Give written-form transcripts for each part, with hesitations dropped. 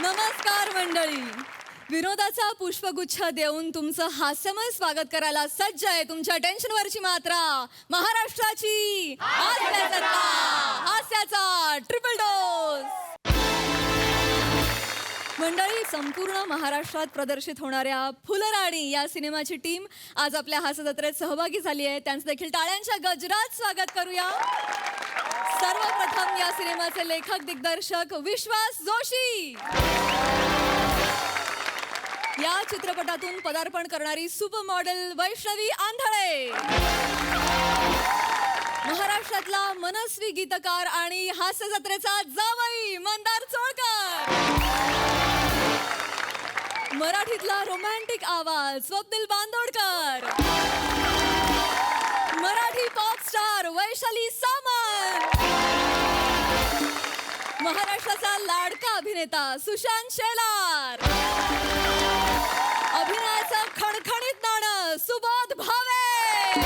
नमस्कार मंडळी. विनोदाचा पुष्पगुच्छ देऊन तुमचं हास्यमय स्वागत करायला सज्ज आहे तुमच्या टेन्शनवरची मात्रा महाराष्ट्राची हास्याचा ट्रिपल डोस. मंडळी, संपूर्ण महाराष्ट्रात प्रदर्शित होणाऱ्या फुलराणी या सिनेमाची टीम आज आपल्या हास्य जत्रेत सहभागी झाली आहे. त्यांचं देखील टाळ्यांच्या गजरात स्वागत करूया. सर्वप्रथम या सिनेमाचे लेखक दिग्दर्शक विश्वास जोशी, या चित्रपटातून पदार्पण करणारी सुपर मॉडेल वैष्णवी आंधळे, महाराष्ट्रातला मनस्वी गीतकार आणि हास्य जत्रेचा जावई मंदार चोळकर, मराठीतला रोमॅन्टिक आवाज स्वप्नील बांदोडकर, मराठी पॉप स्टार वैशाली सामंत, महाराष्ट्राचा लाडका अभिनेता सुशांत शेलार, अभिनयाचं खणखणीत नाणं सुबोध भावे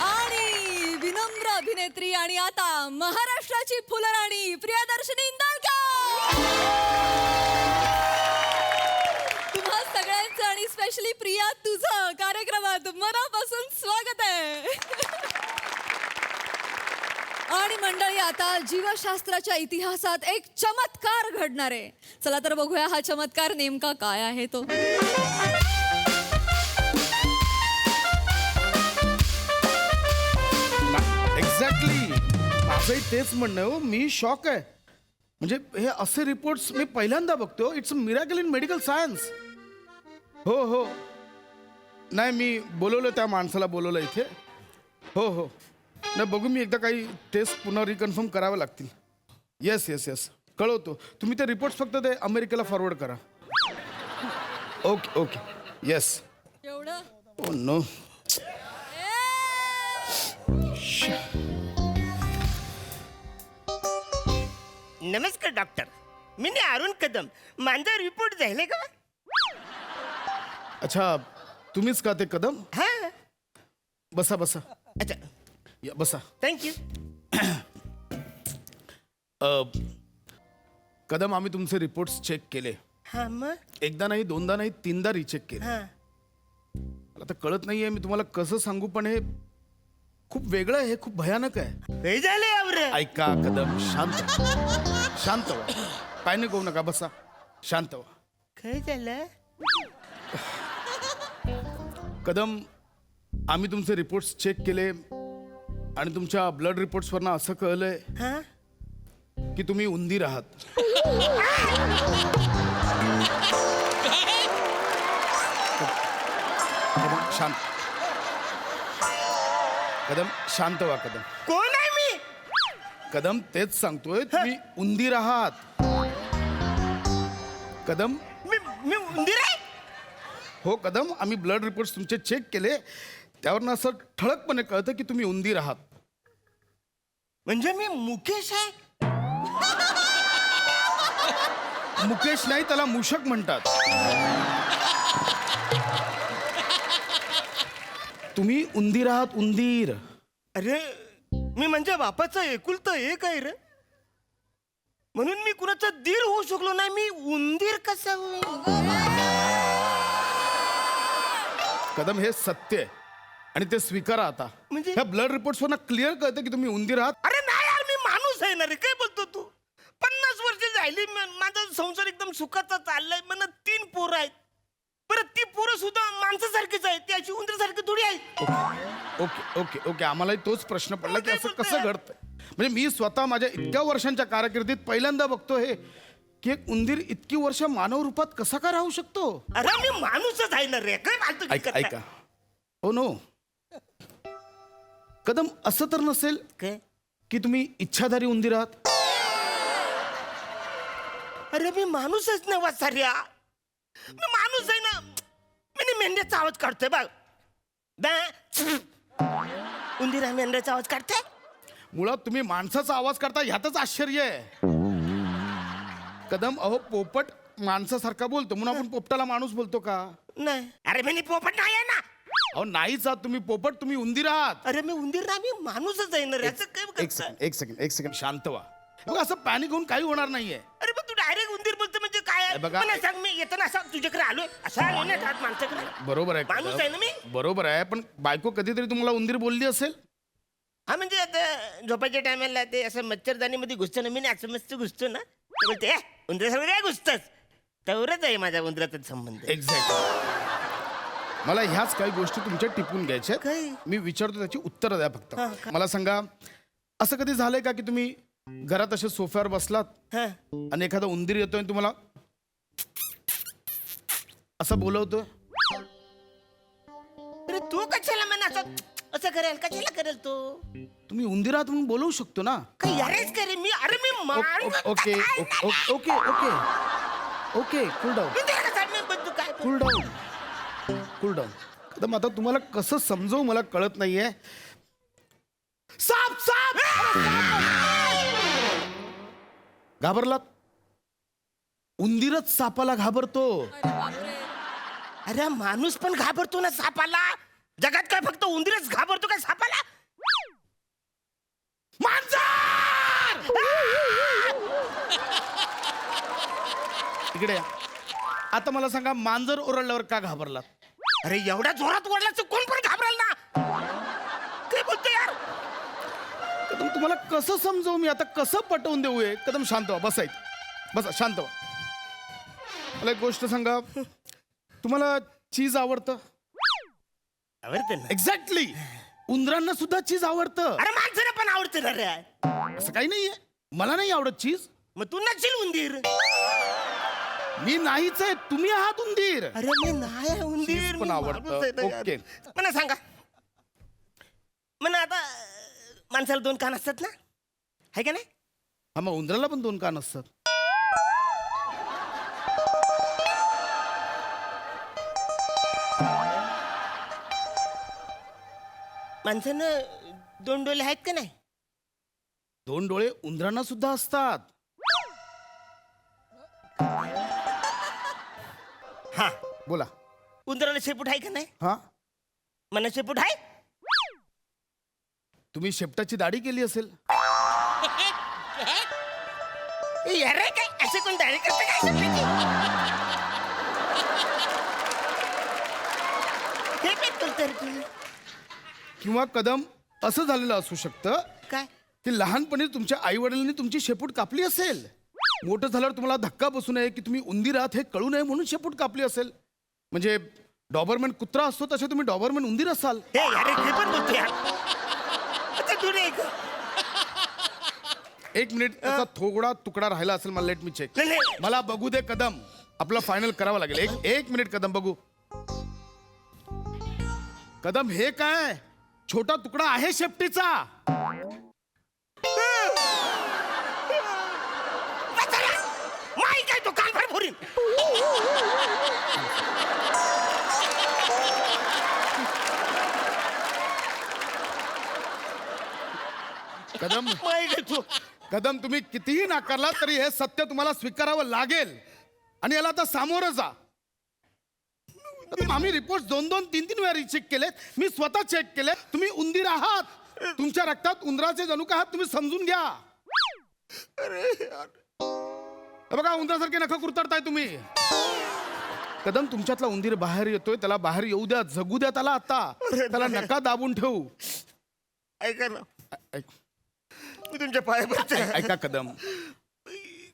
आणि विनम्र अभिनेत्री आणि आता महाराष्ट्राची फुलराणी प्रियदर्शनी इंदालकर. तुम्हा सगळ्यांचं आणि स्पेशली प्रिया तुझं कार्यक्रमात मनापासून स्वागत आहे. आणि मंडळी, आता जीवशास्त्राच्या इतिहासात एक चमत्कार घडणार आहे. चला तर बघूया हा चमत्कार नेमका काय आहे तो. एक्झॅक्टली, माझंही तेच म्हणणं आहे. मी शॉक आहे. म्हणजे हे असे रिपोर्ट्स मी पहिल्यांदा बघतो. It's a miracle in medical science. हो हो, नाही मी बोलवलं, त्या माणसाला बोलवलं इथे. हो हो, नाही बघू, मी एकदा काही टेस्ट पुन्हा रिकन्फर्म करावे लागतील. येस येस येस, कळवतो. तुम्ही ते रिपोर्ट्स फक्त ते अमेरिकेला फॉरवर्ड करा. Okay okay, yes. एवढं ओ नो. नमस्कार डॉक्टर, मी अरुण कदम. माझा रिपोर्ट झाले का? अच्छा, तुम्हीच का ते कदम? हा. बसा बसा. अच्छा, या बसा. थँक्यू. कदम, आम्ही तुमचे रिपोर्ट्स चेक केले. हा मग? एकदा नाही, दोनदा नाही, तीनदा रिचेक केले. हा. मला तर कळत नाहीये मी तुम्हाला कसं सांगू, पण हे खूप वेगळं आहे, हे खूप भयानक आहे. काय झालंय यावर? ऐका कदम, शांत शांत व्हा. काय नाही, करू नका, बसा, शांत व्हा. काय झालं? कदम, आम्ही तुमचे रिपोर्ट्स चेक केले आणि तुमच्या ब्लड रिपोर्ट्सवरनं असं कळलंय हा. की तुम्ही उंदीर आहात. कदम शांत. कदम शांत व्हा. कदम कोण आहे मी? कदम तेच सांगतोय, तुम्ही उंदीर आहात. कदम, मी उंदीर आहे? हो कदम, आम्ही ब्लड रिपोर्ट्स तुमचे चेक केले, त्यावरनं असं ठळकपणे कळतं की तुम्ही उंदीर आहात. म्हणजे मी मुकेश आहे? मुकेश नाही, त्याला मूषक म्हणतात. तुम्ही उंदीर आहात, उंदीर. अरे, मी म्हणजे बापाचा एकुलता एक आहे रे, म्हणून मी कुणाचा दीर होऊ शकलो नाही. मी उंदीर कसा होईल? कदम, हे सत्य आहे आणि ते स्वीकारा आता. म्हणजे? ह्या ब्लड रिपोर्ट्सवरनं क्लिअर कळतं की तुम्ही उंदीर आहात. अरे नाही यार, मी माणूस आहे ना रे. काय बोलतो तू? 50 वर्ष झाली, माझा संसार एकदम सुखाचा चाललाय. मला 3 पोरं आहेत. परत ती पोरं सुद्धा माणसासारखीच आहेत, ती अशी उंदरासारखी थोडी आहेत. ओके ओके ओके, आम्हालाही तोच प्रश्न पडला की असं कसं घडतंय. म्हणजे मी स्वतः माझ्या इतक्या वर्षांच्या कारकिर्दीत पहिल्यांदा बघतो हे की एक उंदीर इतकी वर्ष मानव रूपात कसा काय राहू शकतो. अरे मी माणूसच आहे ना रे. काय फालतू ऐका ऐका, हो नो कदम, असं तर नसेल काय? की तुम्ही इच्छाधारी उंदीर आहात. अरे मी माणूसच नाही वाचार्या. मी माणूस आहे ना. मी मेंढ्याचा आवाज काढतोय बघ. उंदीर मेंढ्याचा आवाज काढते. मुळात तुम्ही माणसाचा आवाज करता ह्यातच आश्चर्य आहे. कदम, अहो पोपट माणसासारखा बोलतो म्हणून आपण पोपटाला माणूस बोलतो का? नाही. अरे मी पोपट नाही आहे ना. अहो नाहीच आहात तुम्ही पोपट, तुम्ही उंदीर आहात. अरे मी उंदीर ना, मी माणूसच आहे ना रे. याचं काय एक सेकंड शांत व्हा. बघा असं पॅनिक होऊन काही होणार नाहीये. अरे पण तू डायरेक्ट बघा. मला सांग, मी येताना असा तुझ्याकडे आलोय, असा आलोय ना घरात माणसाकडे. बरोबर आहे माणूस आहे ना मी. बरोबर आहे, पण बायको कधीतरी तुम्हाला उंदीर बोलली असेल. हा म्हणजे आता झोपायच्या टायमाला ते असं मच्छरदानीमध्ये घुसतो ना, मी नाही असं मस्त घुसतो ना, ते बोलते उंदरासमोर काय घुसतस. तेवढंच आहे माझ्या उंदराचा संबंध. एक्झॅक्टली. मला ह्याच काही गोष्टी तुमच्या टिपून घ्यायच्या काय? आहेत. मी विचारतो त्याची उत्तरं द्या फक्त. हा, काय? मला सांगा, असं कधी झालंय का की तुम्ही घरात असे सोफ्यावर बसलात हा. आणि एखादा उंदीर येतोय आणि तुम्हाला असं बोलवतो. अरे तू कशाला म्हणा असं करेल, कशाला करेल तो. तुम्ही उंदीर आहात म्हणून बोलवू शकतो ना. काही अरेच करे मी. अरे मी माणूस. Okay okay okay okay okay cool down उंदीर कसा मी बघतो काय. Cool down cool down. तर मग आता तुम्हाला कसं समजवू मला कळत नाहीये. साप साप घाबरलात. उंदीरच सापाला घाबरतो. अरे माणूस पण घाबरतो ना सापाला. जगात काय फक्त उंदीरच घाबरतो काय सापाला. मांजर इकडे या. आता मला सांगा, मांजर ओरडल्यावर का घाबरलात. अरे एवढ्या जोरात ओढला तर कोण पण घाबरेल ना. काय बोलतो यार. कदम तुम्हाला कसं समजवू मी आता, कसं पटवून देऊ. कदम शांत व्हा, बसा इथे. बसा शांत व्हा. मला एक गोष्ट सांगा, तुम्हाला चीज आवडतं. आवडते ना. एक्झॅक्टली. उंदरांना सुद्धा चीज आवडतं. अरे माणसाला पण आवडते ना रे. असं काही नाहीये. मला नाही आवडत चीज. मग तू नसशील उंदीर. मी नाहीच आहे, तुम्ही आहात उंदीर. अरे मी नाही उंदीर. चीज पण मी आवडतं. माणूस आहे ना यार. ओके. मला सांगा, म्हणा आता माणसाला 2 कान असतात ना, आहे का नाही. हा, मग उंदराला पण 2 कान असतात. माणसानं 2 डोळे आहेत का नाही. 2 डोळे उंदरांना सुद्धा असतात. हा. बोला. उंदराला शेपूट आहे का नाही. हा, मला शेपूट आहे. तुम्ही शेपटाची दाढी केली असेल. अरे काय असे कोण दाढी करते काय शेपटाची? हे काय बोलतोय रे तू. किंवा कदम असं झालेलं असू शकतं काय. की लहानपणी तुमच्या आई वडिलांनी तुमची शेपूट कापली असेल. मोठं झाल्यावर तुम्हाला धक्का बसू नये की तुम्ही उंदीर आहात हे कळू नये म्हणून शेपूट कापली असेल. म्हणजे डॉबरमॅन कुत्रा असतो तसे तुम्ही डॉबरमॅन उंदीर असाल. हे अरे हे पण बोलतोय यार. आता तू रे एक. एक मिनिट, त्याचा थोडा तुकडा राहिला असेल. मला लेट मी चेक. नाही, नाही. मला बघू दे कदम. आपलं फायनल करावं लागेल. एक मिनिट कदम बघू. कदम हे काय छोटा तुकडा आहे शेपटीचा. माई काय तो कान फार फोडीन. कदम माई काय तू. कदम तुम्ही कितीही नाकारला तरी हे सत्य तुम्हाला स्वीकारावं लागेल. आणि याला आता सामोरं जा. कदम, आम्ही रिपोर्ट 2-2, 3-3 वेळा रिचेक केले. मी स्वतः चेक केले. तुम्ही उंदीर आहात. तुमच्या रक्तात उंदराचे जणू का आहात. तुम्ही समजून घ्या. हे बघा, उंदरासारखे नखं कुरतडताय तुम्ही. कदम, तुमच्यातला उंदीर बाहेर येतोय. त्याला बाहेर येऊ द्या, जगू द्या त्याला. आता त्याला नका दाबून ठेवू. ऐका ना, ऐक- मी तुमच्या पाया पडते. ऐका कदम,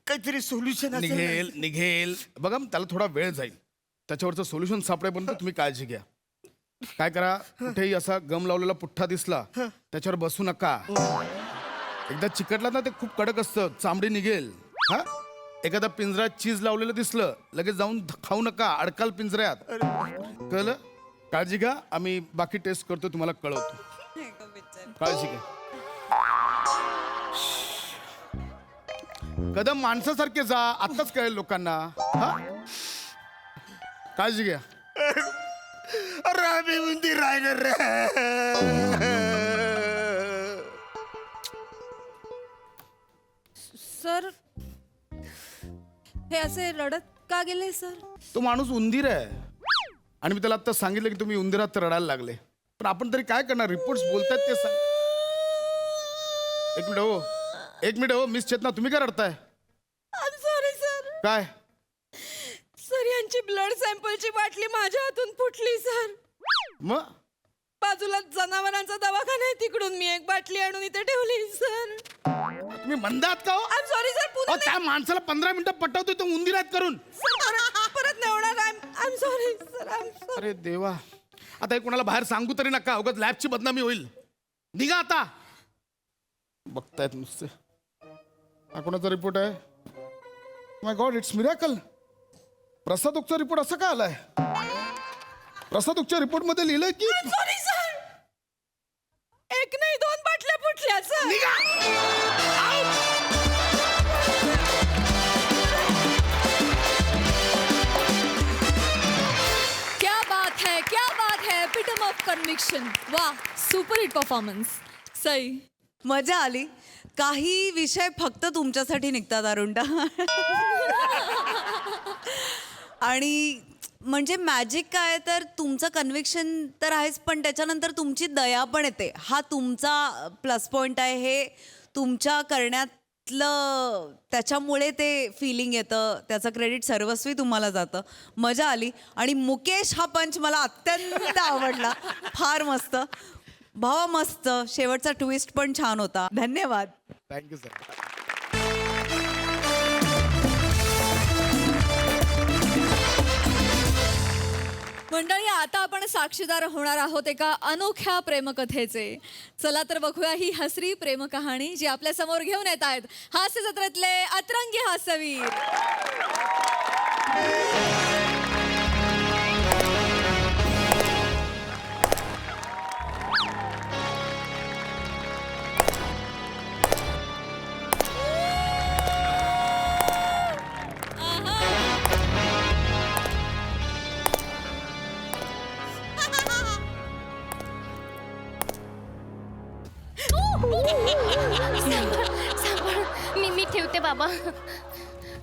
काहीतरी सोल्युशन निघेल. बघा, त्याला थोडा वेळ जाईल. त्याच्यावरचं सोल्युशन सापडेपर्यंत तुम्ही काळजी घ्या. काय करा, कुठेही असा गम लावलेला पुठ्ठा दिसला त्याच्यावर बसू नका. एकदा चिकटला ना ते खूप कडक असतं, चामडी निघेल. हा, एखादा पिंजऱ्यात चीज लावलेलं दिसलं लगेच जाऊन खाऊ नका, अडकाल पिंजऱ्यात. कळलं. काळजी घ्या. आम्ही बाकी टेस्ट करतो, तुम्हाला कळवतो. काळजी घ्या. कदम, माणसासारखे जा. आत्ताच कळेल लोकांना. हा, काळजी घ्या. अरे आम्ही उंदीर राहिलं रे. सर, हे असे रडत का गेले सर. तो माणूस उंदीर आहे. आणि मी त्याला आता सांगितलं की तुम्ही उंदीरात रडायला लागले. पण आपण तरी काय करणार. रिपोर्ट्स बोलतात ते सांग. एक मिनिट हो मिस चेतना, तुम्ही काय रडताय. Sorry sir. काय त्यांची ब्लड सॅम्पलची बाटली माझ्या हातून फुटली सर. मग बाजूला जनावरांचा दवाखाना आहे, तिकडून मी एक बाटली आणून इथे ठेवली सर. तुम्ही मंदात का हो? I am sorry sir. पुन्हा त्या माणसाला 15 मिनिटं पटवतोय तो उंदीरात करून. परत नाही होणार. I am sorry sir. I am sorry. अरे देवा, आता हे कोणाला बाहेर सांगू तरी नका, अवघात लॅबची बदनामी होईल. निघा आता. बघतायत नुसते. हा कोणाचा रिपोर्ट आहे? माय गॉड, इट्स मिरॅकल. प्रसादोगचा रिपोर्ट असा का आलाय? प्रसादोगच्या रिपोर्ट मध्ये लिहिलंय की सॉरी सर. एक नाही 2 बाटल्या फुटल्या सर. निघा. क्या बात है पिटम ऑफ कन्विक्शन. वा, सुपर हिट परफॉर्मन्स. सई, मजा आली. काही विषय फक्त तुमच्यासाठी निघतात अरुंडा. आणि म्हणजे मॅजिक काय तर तुमचं कन्व्हिक्शन तर आहेच, पण त्याच्यानंतर तुमची दया पण येते. हा तुमचा प्लस पॉईंट आहे. हे तुमच्या करण्यातलं त्याच्यामुळे ते फिलिंग येतं. त्याचं क्रेडिट सर्वस्वी तुम्हाला जातं. मजा आली. आणि मुकेश हा पंच मला अत्यंत आवडला. फार मस्त. भावा मस्त. शेवटचा ट्विस्ट पण छान होता. धन्यवाद. Thank you sir. मंडळी, आता आपण साक्षीदार होणार आहोत एका अनोख्या प्रेमकथेचे. चला तर बघूया ही हसरी प्रेम कहाणी जी आपल्या समोर घेऊन येत आहेत हास्य जत्रेतले अतरंगी हास्यवीर. मी ठेवते बाबा.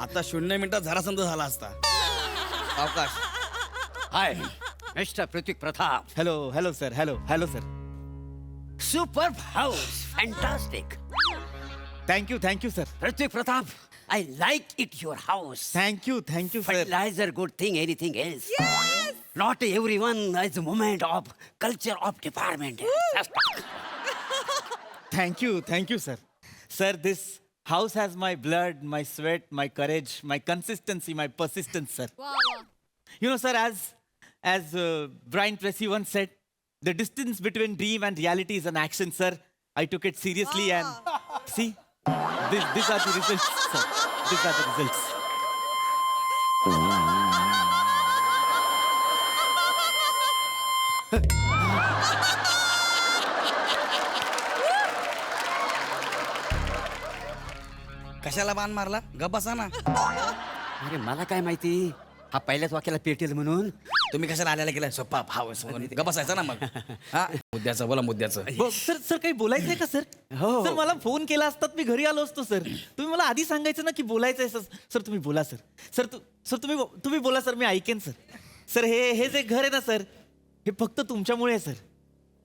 आता 0 मिनिटात झारासंध झाला असता. अवकाश. Hi mister Pratik Pratap. Hello sir. Hello sir. Super house fantastic. Thank you sir. Pratik Pratap, I like it your house. Thank you sir. Fertilizer, good thing, anything else. Not everyone is a moment of culture of department. Thank you sir. Sir, this house has my blood, my sweat, my courage, my consistency, my persistence, sir. वा वा. You know, sir, as Brian Tracy once said, the distance between dream and reality is an action, sir. I took it seriously and see, these are the results, sir. These are the results. कशाला बाण मारला? गप बसा ना. अरे मला काय माहिती हा पहिल्याच वाक्याला पेटेल म्हणून. तुम्ही कशाला आल्याला गेलाय? सोपा भाव गप बसायचा ना मग. हा, मुद्द्याचं बोला, मुद्द्याचं. सर काही बोलायचंय का सर? हो. सर मला फोन केला असतात मी घरी आलो असतो सर. तुम्ही मला आधी सांगायचं ना की बोलायचंय सर. सर तुम्ही बोला सर. सर तुम्ही बोला सर, मी ऐकेन सर. सर हे जे घर आहे ना सर, हे फक्त तुमच्यामुळे आहे सर.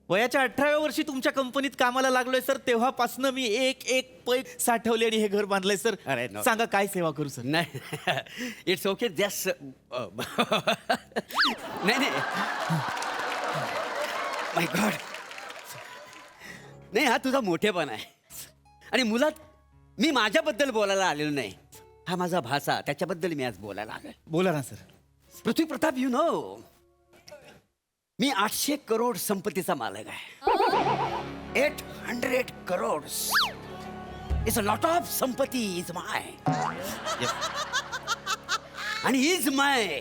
वयाच्या 18व्या वर्षी तुमच्या कंपनीत कामाला लागलोय सर. तेव्हापासनं मी एक पैक साठवली आणि हे घर बांधलंय सर. अरे no. सांगा काय सेवा करू सर? नाही इट्स ओके जस्ट नाही माय गॉड. नाही हा तुझा मोठेपण आहे. आणि मुलात मी माझ्याबद्दल बोलायला आलेलो नाही. हा माझा भाचा, त्याच्याबद्दल मी आज बोलायला आलोय. बोला ना sir. Prithvi Pratap, you know me 800 crore संपत्तीचा मालक आहे. 800 crore is a lot of संपत्ती इज माय. आणि इज माय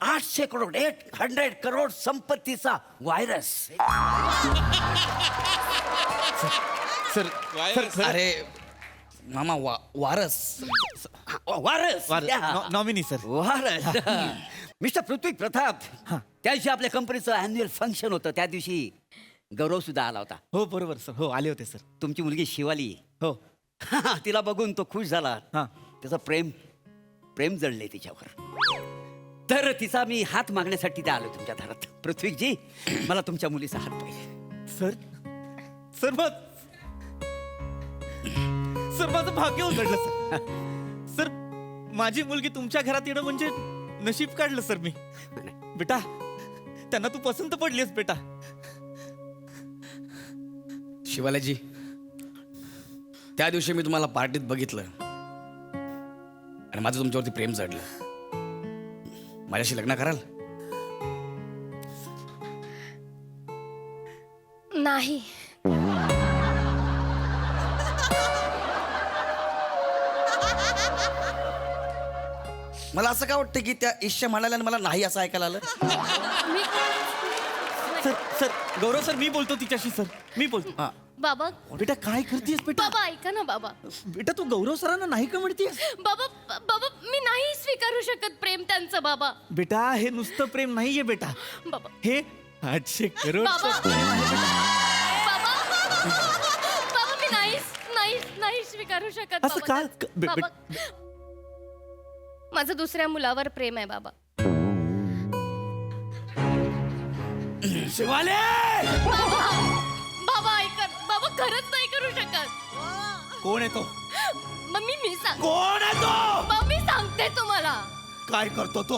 800 करोड 800 करोड संपत्तीचा व्हायरस. सर अरे मामा, वारस. वारस नॉमिनी सर. वारस. मिस्टर पृथ्वी प्रताप, त्या दिवशी आपल्या कंपनीचं अॅन्युअल फंक्शन होतं. त्या दिवशी गौरव सुद्धा आला होता. हो बरोबर सर. हो आले होते सर. तुमची मुलगी शिवाली, हो तिला बघून तो खुश झाला. हा. त्याचं प्रेम जळले तिच्यावर. तर तिचा मी हात मागण्यासाठी ते आलो तुमच्या दारात. पृथ्वीजी, मला तुमच्या मुलीचा हात पाहिजे. सर माझं भाग्य उघडलं सर. सर माझी मुलगी तुमच्या घरात येणं म्हणजे नशीब काढलं सर मी. बेटा त्यांना तू पसंत पडलीस बेटा. शिवालाजी, त्या दिवशी मी तुम्हाला पार्टीत बघितलं आणि माझं तुमच्यावरती प्रेम चढलं. माझ्याशी लग्न कराल? नाही. मला असं काय वाटतं की त्या ईशा म्हणाल्या आणि मला नाही असं ऐकायला आलं. सर सर गौरव सर मी बोलतो तिच्याशी सर. मी बोलतो. हा. बाबा बेटा काय करतेस बेटा? बाबा ऐका ना बाबा. बेटा तू गौरव सरांना नाही का म्हणतेस? बाबा बाबा मी नाही स्वीकारू शकत प्रेम त्यांचं बाबा. बेटा हे नुसतं प्रेम नाहीये बेटा. बाबा हे 800 करोड बाबा बाबा बाबा मी नाही स्वीकारू शकत असं बाबा. का? बाबा माझं दुसऱ्या मुलावर प्रेम आहे बाबा. शिवाले, बाबा बाबा ऐका बाबा खरंच नाही करू शकत. कोण आहे तो? मम्मी मी सांग कोण आहे तो? मम्मी सांगते तुम्हाला. काय करतो तो?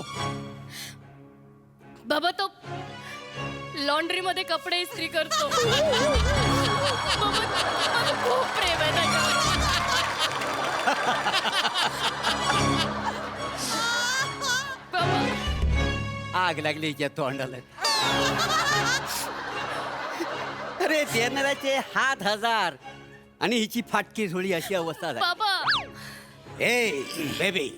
बाबा तो लॉन्ड्री मध्ये कपडे इस्त्री करतो. बाबा माझं खूप प्रेम आहे त्याच्यावर. बाबा आग लागली त्या तोंडाला. अरे देणाऱ्याचे हात हजार आणि हिची फाटकी झोळी अशी अवस्था झाली. बाबा ए बेबी,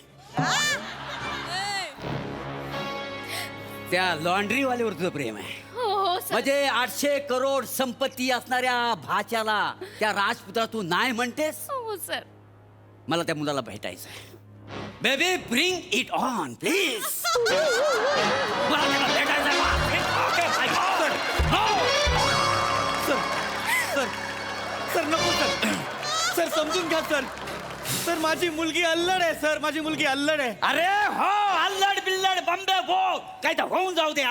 त्या लॉन्ड्रीवाल्यावर तुझं प्रेम आहे. हो हो सर. म्हणजे 800 करोड संपत्ती असणाऱ्या भाच्याला त्या राजपुत्रा तू नाही म्हणतेस. हो सर. मला त्या मुलाला भेटायचं आहे. Baby bring it on please. मला त्याला भेटायचं आहे. सर सर सर नको सर. सर समजून घ्या सर. सर माझी मुलगी अल्लड आहे सर. माझी मुलगी अल्लड आहे. अरे हो, अल्लड बिल्लड बंबे भो काय तर होऊन जाऊ दे.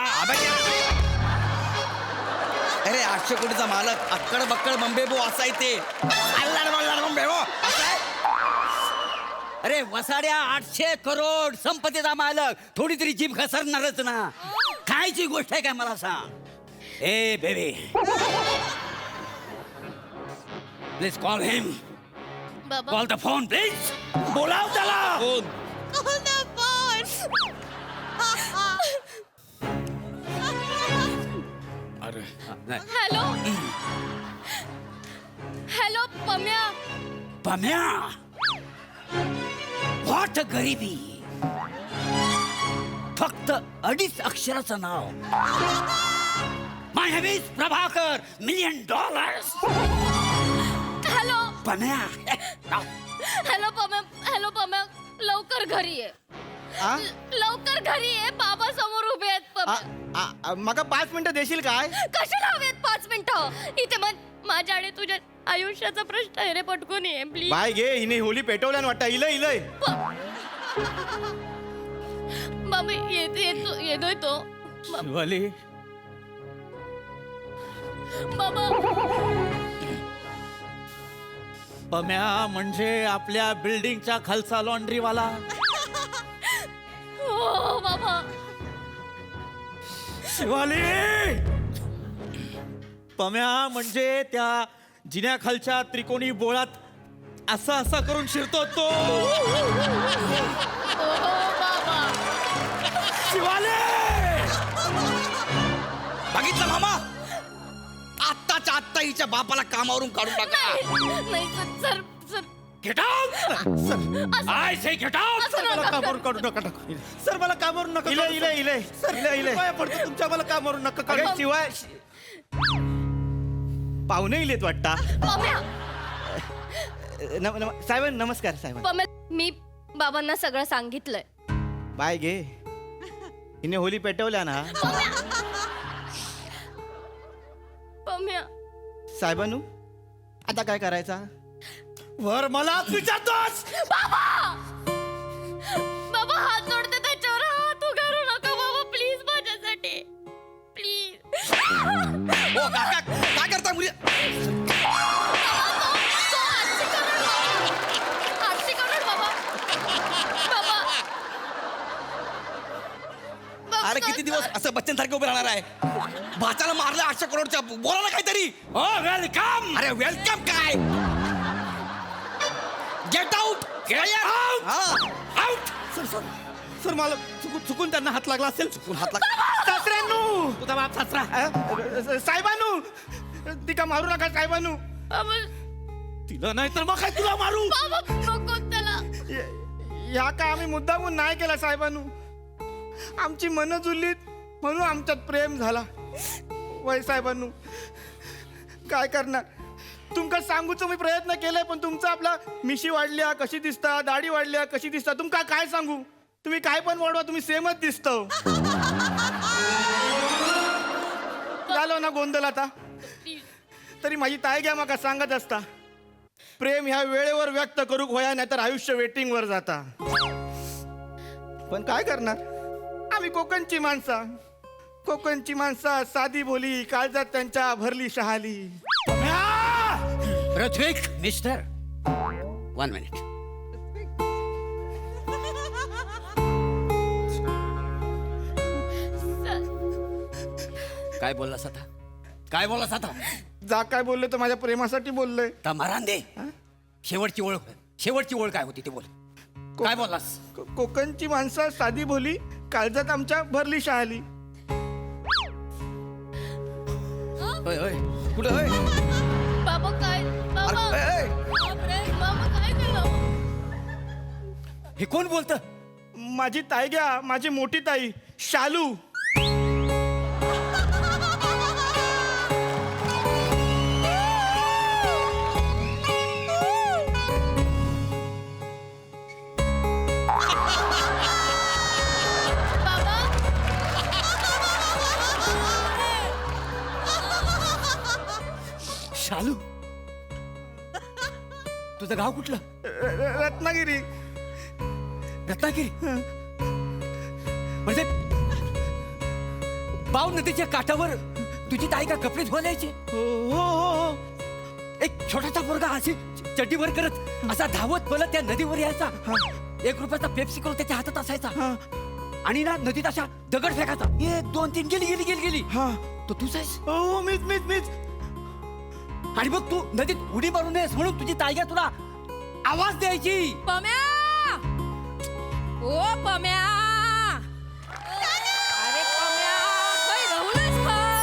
अरे 800 कोटीचा मालक अक्कड बक्कड बंबे भो असाय ते. अल्लड बल्लड बंबे भो असाय. अरे वसाड्या 800 करोड संपत्तीचा मालक थोडी तरी जीभ घसरणारच ना. खायची गोष्ट आहे काय मला सांग. ए बेबी प्लीज कॉल हिम. बाबा कॉल द फोन प्लीज. बोलाव त्याला. फोन. अरे नाही. Hello hello Pamya. Pamya, what गरिबी. फक्त 2.5 अक्षराचं नाव. My name is Prabhakar $1,000,000. Hello Pamya, hello Pamya. Hello Pamya लवकर घरी ये. लवकर घरी ये. बाबा समोर उभे आहेत पम्या. मग 5 मिनिटं देशील काय? कशाला हवेत 5 मिनिटं? इथे माझ्या आणि तुझ्या आयुष्याचा प्रश्न आहे रे. पटकून ये प्लीज. बाय घे, हिने होली पेटवल्या वाटतं. इलय इलय. बाबा येतोय तो. शिवाली बाबा पम्या म्हणजे आपल्या बिल्डिंगच्या खालचा लॉन्ड्रीवाला. हो बाबा. शिवाली पम्या म्हणजे त्या जिन्याखालच्या त्रिकोणी बोळात असा करून शिरतो तो. हो बाबा. शिवाली बघितलं मामा, आत्ताच्या आत्ता हिच्या बापाला कामावरून काढून टाका. नाही sir sir get out. I say get out. असं मला नका कामावरून करू. काढू नका. सर मला कामावरून नका इलय काढू, इलय सर. इलय. सर इलय इलय. पाया पडतो तुमच्या. मला कामावरून नका काढू. अगं शिवाय पाहुणे इलेत वाटता. पम्या साहेब नमस्कार साहेब. पम्या मी बाबांना सगळं सांगितलंय. बाय घे, हिने होली पेटवल्या ना. पम्या साहेबानू आता काय करायचा? वर मला विचारतोस. बाबा बाबा हात जोडते त्याच्यावर. हात उगारू नका बाबा प्लीज माझ्यासाठी प्लीज. ओ काका काय करता मुली? अरे किती दिवस असं बच्चन उभे राहणार आहे भाच्याला मारलं 800 करोडच्या बोला ना काहीतरी वेलकम अरे वेलकम काय गेट आउट आउट सर मला चुकून त्यांना हात लागला असेल चुकून हात लागला सासऱ्यांनू तुझा बाप सासरा साहेबानू तिका मारू नका साहेबानू बाबा तिला नाही तर मग काय तुला मारू बाबा नको त्याला या का आम्ही मुद्दामून नाही केला साहेबानू आमची मन जुळलीत म्हणून आमच्यात प्रेम झाला वय साहेबानू काय करणार तुमका सांगूचं मी प्रयत्न केलाय पण तुमचा आपला मिशी वाढल्या कशी दिसता दाढी वाढल्या कशी दिसता तुमका काय सांगू तुम्ही काय पण वाढवा तुम्ही सेमच दिसत झालो ना गोंधळ आता तरी माझी ताई घ्या मका सांगत असता प्रेम ह्या वेळेवर व्यक्त करूक होया नाही तर आयुष्य वेटिंग वर जाता पण काय करणार आम्ही कोकणची माणसा साधी बोली काळजात त्यांच्या भरली शहाली ऋत्विक मिस्टर 1 मिनिट काय बोललास आता जा काय बोलले तर माझ्या प्रेमासाठी बोललोय मारान दे शेवटची ओळ काय होती ते बोल काय बोललास कोकणची माणसं साधी बोली काळजात आमच्या भरली शहाली कुठं होय बाबा काय बाबा बाबा काय केलं हे कोण बोलत माझी ताई घ्या माझी मोठी ताई शालू शालू तुझं गाव कुठलं रत्नागिरी म्हणजे बाव नदीच्या काठावर तुझी ताई का कपडे धुवायचे हो एक छोटासा पोरगा अशी चड्डीवर करत असा धावत पळत त्या नदीवर यायचा 1 रुपयाचा पेप्सी करून त्याच्या हातात असायचा आणि ना नदीत अशा दगड फेकायचा 1 2 3 गेली हा तो तुझ आहेस हो मीच आणि मग तू नदीत उडी मारू नयेस म्हणून तुझी ताईगा तुला आवाज द्यायची पम्या ओ पम्या अरे पम्या काय राहुलच काय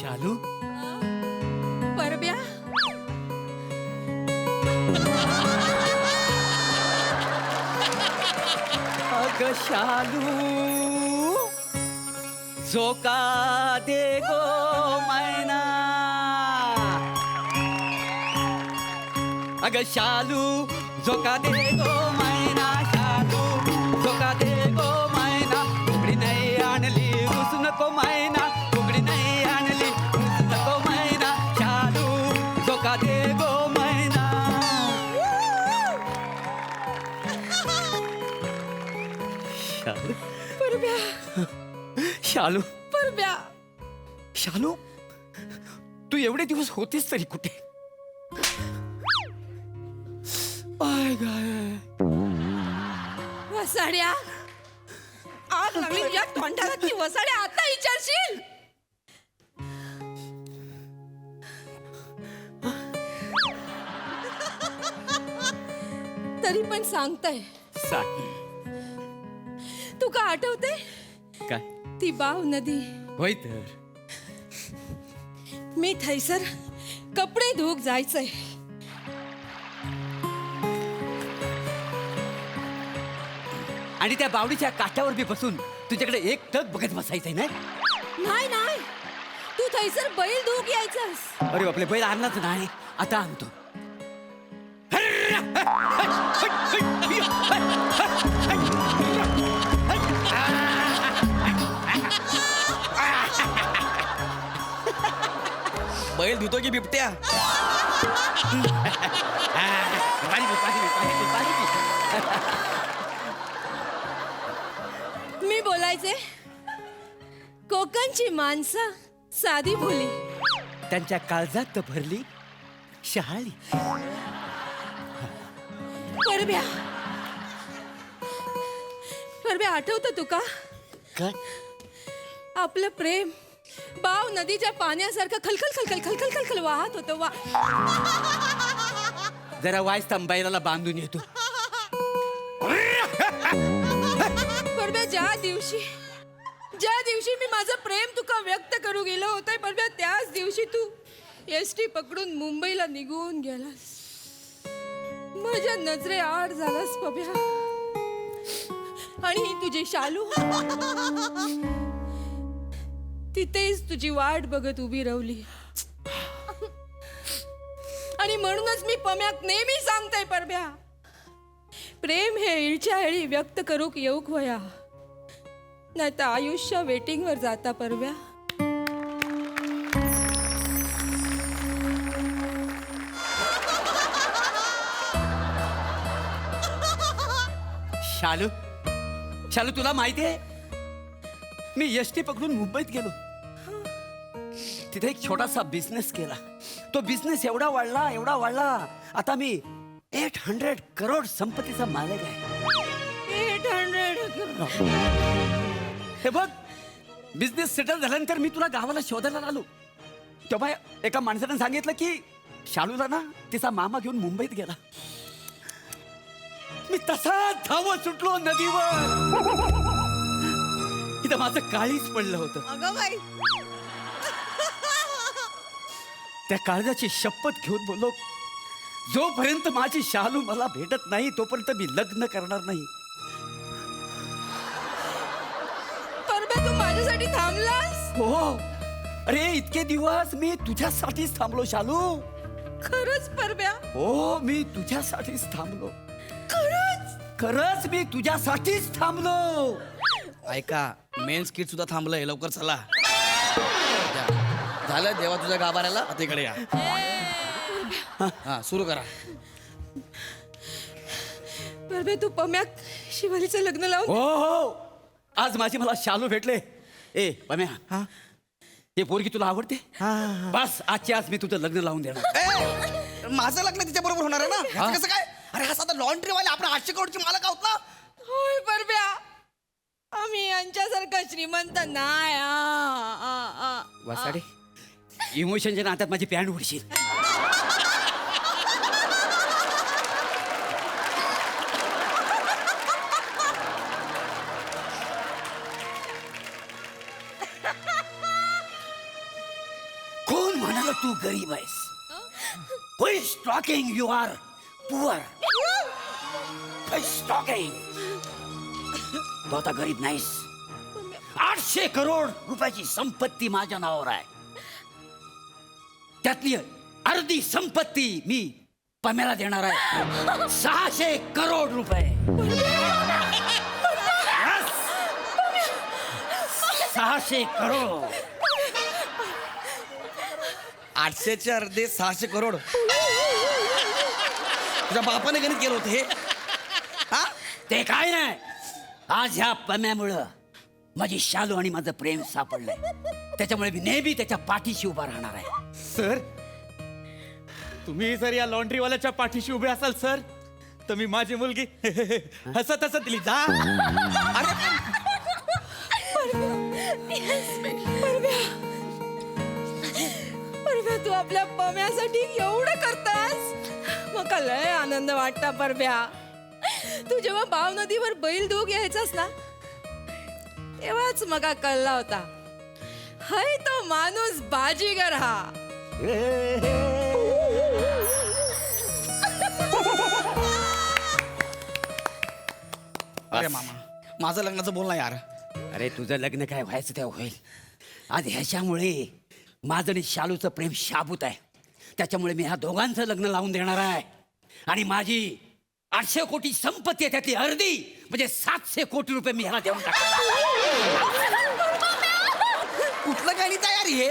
शालू परब्या अग शालू झोका दे गो मैना अग शालू झोका दे गो मैना शालू झोका दे गो मैना उघडी नाही आणली रुसू नको मैना उघडी नाही आणली रुसू नको मैना शालू झोका दे गो मैना शालू परब्या शालू तू एवढे दिवस होतीस तरी कुठे आय गाय वसाड्या आग लागली तुझ्या तोंडाला ती वसाड्या आता विचारशील तरी पण सांगताय सांग तुका आठवते काय ती बाव नदी होय तर मी थैसर कपडे धुवूक जायचंय आणि त्या बावडीच्या काठावर बी बसून तुझ्याकडे एक टक बघत बसायचंय ना नाही नाही तू थैसर बैल धुवूक यायचंस अरे आपले बैल आणलाच नाही आता आणतो बैल धुतो की बिबट्या मी बोलायचे कोकणची माणसं साधी भोली त्यांच्या काळजात भरली शहाळी. परब्या परब्या आठवतं तुका काय आपलं प्रेम बाव नदीच्या पाण्यासारखं खलखल खलखल खलखल खलखल वाहत होतं वा. जरा वाईस बैलाला बांधून येतो. परब्या ज्या दिवशी मी माझं प्रेम तुका व्यक्त करू गेलो होतं परब्या त्याच दिवशी तू एसटी पकडून मुंबईला निघून गेलास. माझ्या नजरे आड झालास पब्या. आणि ही तुझी शालू तिथेच तुझी वाट बघत उभी राहिली. आणि म्हणूनच मी पम्याक नेहमी सांगते परब्या प्रेम हे इळच्या वेळी व्यक्त करूक येऊक वया नाही तर आयुष्य वेटिंग वर जाता परब्या. शालू शालू तुला माहितीये मी एसटी पकडून मुंबईत गेलो. तिथे एक छोटासा बिझनेस केला. तो बिझनेस एवढा वाढला आता मी 800 करोड संपत्तीचा मालक आहे. 800 हे बघ बिझनेस सेटल झाल्यानंतर मी तुला गावाला शोधायला आलो. तेव्हा एका माणसाने सांगितलं की शालूला ना तिचा मामा घेऊन मुंबईत गेला. मी तसाच धावत सुटलो नदीवर. इथं माझं काळीच पडलं होतं. अगं बाई त्या काळजाची शपथ घेऊन बोललो जोपर्यंत माझी शालू मला भेटत नाही तोपर्यंत मी लग्न करणार नाही. परब्या तू माझ्यासाठी थांबलास. हो अरे इतके दिवस मी तुझ्यासाठीच थांबलो शालू. खरंच परब्या हो मी तुझ्यासाठीच थांबलो. खरंच मी तुझ्यासाठीच थांबलो. ऐका मेन स्किट सुद्धा थांबलंय लवकर चला. झालं देवा तुझ्या गाभाऱ्याला आता इकडे या. हा सुरू करा. परब्या तू पम्याक शिवालीचं लग्न लावून हो आज माझी मला शालू भेटले. ए पम्या हे पोरगी तुला आवडते. बस आजची आज मी तुझं लग्न लावून देणार. माझं लग्न तिच्या बरोबर होणार आहे ना. ह्याचं कसं काय. अरे हा साधा लॉन्ड्री वाले आपण 800 करोडची मालक आहोत ना. होय परब्या आम्ही यांच्यासारखं श्रीमंत नाही. वासाडे इमोशनच्या नात्यात माझी पॅन्ट उडशील. कोण म्हणाला तू गरीब आहेस. Who is talking you are poor? Who is talking? तू आता गरीब नाहीस. 800 करोड रुपयाची संपत्ती माझ्या नावावर आहे. त्यातली अर्धी संपत्ती मी पम्याला देणार आहे. 600 करोड रुपये. Yes! 600 करोड. 800चे अर्धे 600 करोड. तुझ्या बापाने गणित केलं होतं हे. हा ते काय नाही आज ह्या पम्यामुळं माझी शालू आणि माझं प्रेम सापडलंय. त्याच्यामुळे मी नेहमी त्याच्या पाठीशी उभा राहणार आहे. सर तुम्ही जर या लॉन्ड्रीवाल्याच्या पाठीशी उभे असाल सर तर मी माझी मुलगी हसत हसत दिली जा. परब्या तू आपल्या पम्यासाठी एवढं करतास मका लय आनंद वाटता परब्या. तू जेव्हा बाव नदीवर बैल धुवूक यायचास ना तेव्हाच मका कळला होता हाय तो माणूस बाजीगर हा. अरे मामा माझं लग्नाचं बोल ना यार. अरे तुझं लग्न काय व्हायचं तेव्हा होईल. आज ह्याच्यामुळे माझं आणि शालूचं प्रेम शाबूत आहे. त्याच्यामुळे मी ह्या दोघांचं लग्न लावून देणार आहे. आणि माझी 800 कोटी संपत्ती आहे त्यातली अर्धी म्हणजे 700 कोटी रुपये मी ह्याला देऊन टाकतो. कुठलं गणित आहे यार हे.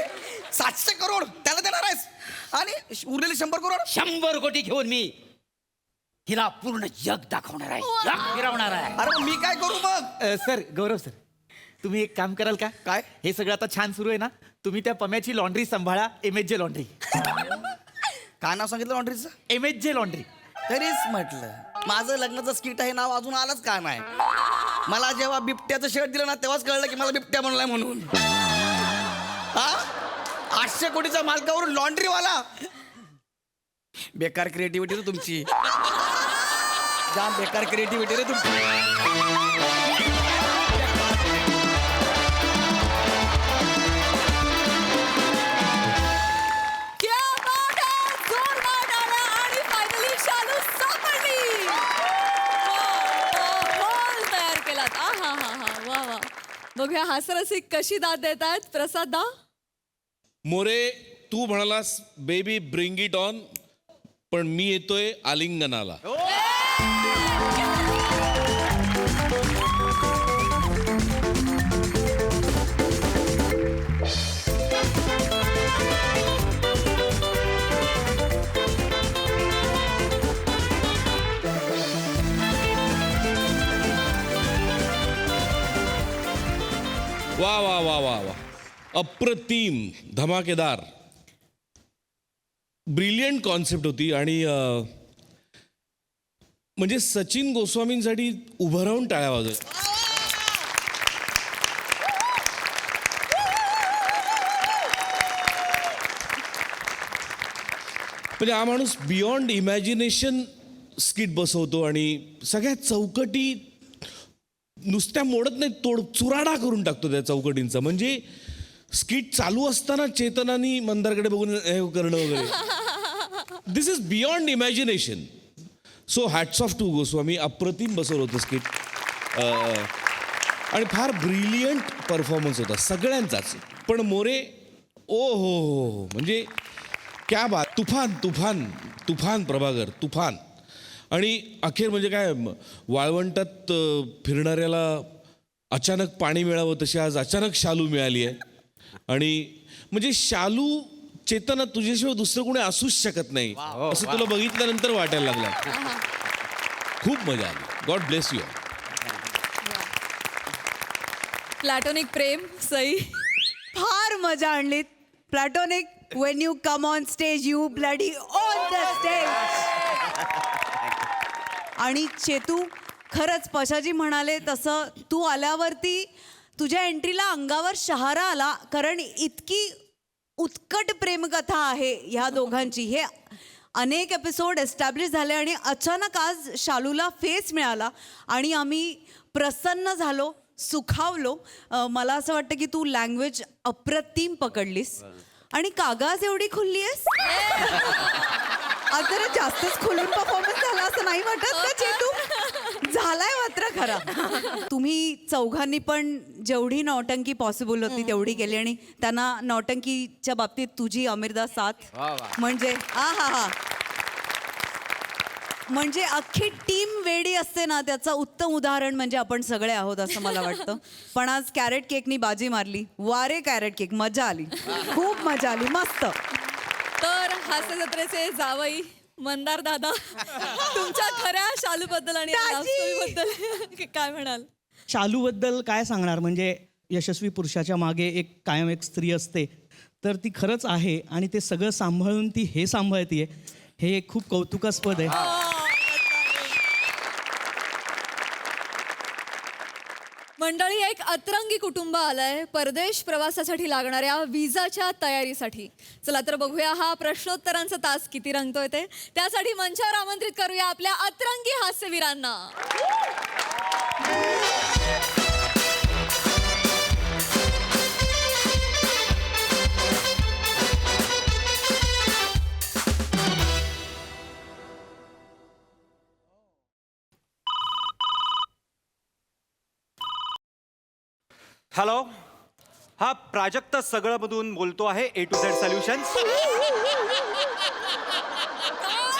700 करोड त्याला देणार आहेस आणि उरलेले 100 करोड. 100 कोटी घेऊन मी हिला पूर्ण जग दाखवणार आहे. जग फिरवणार आहे. अरे मग मी काय करू मग. सर गौरव सर तुम्ही एक काम कराल का. काय? हे सगळं आता छान सुरू आहे ना तुम्ही त्या पम्याची लॉन्ड्री सांभाळा. MSJ laundry. काय नाव सांगितलं लॉन्ड्रीचं? MHJ laundry. तरीच म्हटलं माझं लग्नाचं स्किट आहे, नाव अजून आलंच का नाही. मला जेव्हा बिबट्याचं शर्ट दिलं ना तेव्हाच कळलं की मला बिबट्या बनलाय म्हणून. हा 800 कोटीच्या मालकावर लॉन्ड्रीवाला. बेकार क्रिएटिव्हिटी रे तुमची, जाम बेकार क्रिएटिव्हिटी रे तुमची. क्या बात है! जोरदार टाळ्या आणि फायनली शालू सापडली. माहोल तयार केलात. आहाहाहा, वा वा. बघूया हास्यरसिक कशी दाद देत आहेत. प्रसाद दा. मोरे, तू म्हणालास बेबी ब्रिंग इट ऑन, पण मी येतोय आलिंगनाला. वा वा वा वा वा, अप्रतिम, धमाकेदार, ब्रिलियंट कॉन्सेप्ट होती. आणि म्हणजे सचिन गोस्वामींसाठी उभं राहून टाळ्या वाजव. म्हणजे हा माणूस बियॉन्ड इमॅजिनेशन स्किट बसवतो आणि सगळ्या चौकटी नुसत्या मोडत नाही, चुराडा करून टाकतो त्या चौकटींचा. म्हणजे स्किट चालू असताना चेतनानी मंदारकडे बघून हे करणं वगैरे, this is beyond imagination. So hats off to Goswami, अप्रतिम बसवलं होतं स्किट. आणि फार ब्रिलियंट परफॉर्मन्स होता सगळ्यांचाच. पण मोरे, ओ हो, म्हणजे क्या बात. तुफान तुफान तुफान प्रभाकर, तुफान. आणि अखेर म्हणजे काय, वाळवंटात फिरणाऱ्याला अचानक पाणी मिळावं तशी आज अचानक शालू मिळाली आहे. आणि म्हणजे शालू, चेतना, तुझ्याशिवाय दुसरं कोणी असूच शकत नाही असं तुला बघितल्यानंतर वाटायला लागलं. खूप मजा आली. God bless you. प्लॅटोनिक प्रेम सई. फार मजा आणलीत. Platonic, when you come on stage, you bloody on the stage. आणि चेतू, खरंच पशाजी म्हणाले तसं तू आल्यावरती तुझ्या एंट्रीला अंगावर शहारा आला. कारण इतकी उत्कट प्रेमकथा आहे ह्या दोघांची. हे अनेक एपिसोड एस्टॅब्लिश झाले आणि अचानक आज शालूला फेस मिळाला आणि आम्ही प्रसन्न झालो, सुखावलो. मला असं वाटतं की तू लँग्वेज अप्रतिम पकडलीस. आणि कागाज एवढी खुलली आहेस आज, जरा जास्तच खुलून परफॉर्मन्स झाला असं नाही वाटत का चेतू? झालाय मात्र खरा. तुम्ही चौघांनी पण जेवढी नौटंकी पॉसिबल होती तेवढी केली. आणि त्यांना नौटंकीच्या बाबतीत तुझी अमिरदा साथ म्हणजे हा म्हणजे अख्खी टीम वेडी असते ना, त्याचं उत्तम उदाहरण म्हणजे आपण सगळे आहोत असं मला वाटतं. पण आज कॅरेट केकनी बाजी मारली. वारे कॅरेट केक, मजा आली, खूप मजा आली, मस्त. तर हास्य जत्रेचे जावई मंदार दादा, तुमच्या खऱ्या शालू बद्दल आणि बद्दल काय म्हणाल? शालूबद्दल काय सांगणार, म्हणजे यशस्वी पुरुषाच्या मागे कायम एक स्त्री असते, तर ती खरंच आहे. आणि ते सगळं सांभाळून ती हे सांभाळतीये, हे खूप कौतुकास्पद आहे. मंडळी, एक अतरंगी कुटुंब आलंय परदेश प्रवासासाठी लागणाऱ्या विजाच्या तयारीसाठी. चला तर बघूया हा प्रश्नोत्तरांचा तास किती रंगतोय ते. त्यासाठी मंचावर आमंत्रित करूया आपल्या अतरंगी हास्यवीरांना. हॅलो, हा प्राजक्त सगळं मधून बोलतो आहे, A to Z सोल्युशन्स.